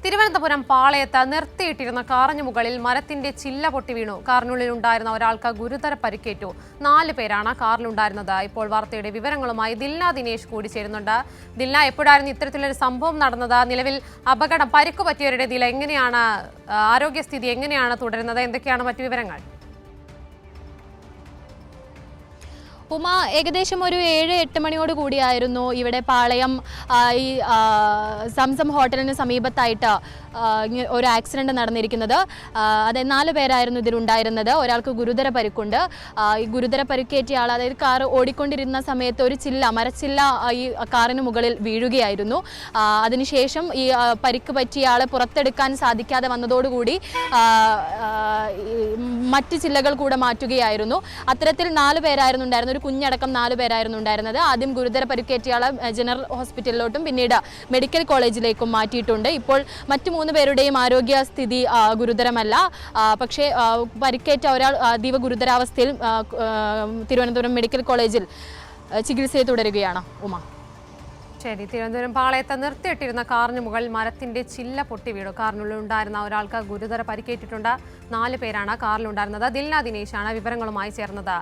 തിരുവനന്തപുരം പാളയത്ത് നിർത്തിയിട്ടിരുന്ന കാറിന് മുകളിൽ മരത്തിന്റെ ചില്ല പൊട്ടി വീണു. കാറിനുള്ളിൽ ഉണ്ടായിരുന്ന ഒരാൾക്ക് ഗുരുതര പരിക്കേറ്റു. 4 പേരാണ് കാറിലുണ്ടായിരുന്നത്. ഇപ്പോൾ വാർത്തയുടെ വിവരങ്ങളുമായി ദിൽന ദിനേശ് കൂടി ചേരുന്നുണ്ട്. ദിൽന, എപ്പോഴായിരുന്നു ഇത്തരത്തിലൊരു സംഭവം നടന്നത്? നിലവിൽ അപകടം പരിക്കു പറ്റിയവരുടെ ഇതിൽ എങ്ങനെയാണ് ആരോഗ്യസ്ഥിതി എങ്ങനെയാണ് തുടരുന്നത്? എന്തൊക്കെയാണ് മറ്റു വിവരങ്ങൾ? ഉമ, ഏകദേശം ഒരു 7-8 മണിയോട് കൂടിയായിരുന്നു ഇവിടെ പാളയം ഈ സംസം ഹോട്ടലിന് സമീപത്തായിട്ട് ഒരു ആക്സിഡന്റ് നടന്നിരിക്കുന്നത്. അതെ, 4 പേരായിരുന്നു ഇതിലുണ്ടായിരുന്നത്. ഒരാൾക്ക് ഗുരുതര പരിക്കുണ്ട്. ഈ ഗുരുതര പരിക്കേറ്റിയ ആൾ, അതായത് കാർ ഓടിക്കൊണ്ടിരുന്ന സമയത്ത് ഒരു മരച്ചില്ല ഈ കാറിന് മുകളിൽ വീഴുകയായിരുന്നു. അതിനുശേഷം ഈ പരിക്ക് പറ്റിയ ആളെ പുറത്തെടുക്കാൻ സാധിക്കാതെ വന്നതോടുകൂടി മറ്റ് ചില്ലകൾ കൂടെ മാറ്റുകയായിരുന്നു. അത്തരത്തിൽ 4 പേരായിരുന്നു ഉണ്ടായിരുന്നത്. ഒരു കുഞ്ഞടക്കം 4 പേരായിരുന്നു ഉണ്ടായിരുന്നത്. ആദ്യം ഗുരുതര പരിക്കേറ്റയാളെ ജനറൽ ഹോസ്പിറ്റലിലോട്ടും പിന്നീട് മെഡിക്കൽ കോളേജിലേക്കും മാറ്റിയിട്ടുണ്ട്. ഇപ്പോൾ മറ്റു 3 പേരുടെയും ആരോഗ്യസ്ഥിതി ഗുരുതരമല്ല. പക്ഷേ പരിക്കേറ്റ ഒരാൾ അതീവ ഗുരുതരാവസ്ഥയിൽ തിരുവനന്തപുരം മെഡിക്കൽ കോളേജിൽ ചികിത്സയെ തുടരുകയാണ്. ഉമ, ശരി. തിരുവനന്തപുരം പാളയത്ത് നിർത്തിയിട്ടിരുന്ന കാറിന് മുകളിൽ മരത്തിന്റെ ചില്ല പൊട്ടി വീണു. കാറിനുള്ളിൽ ഉണ്ടായിരുന്ന ഒരാൾക്ക് ഗുരുതര പരിക്കേറ്റിട്ടുണ്ട്. 4 പേരാണ് കാറിലുണ്ടായിരുന്നത്. ദിൽന ദിനേശാണ് വിവരങ്ങളുമായി ചേർന്നത്.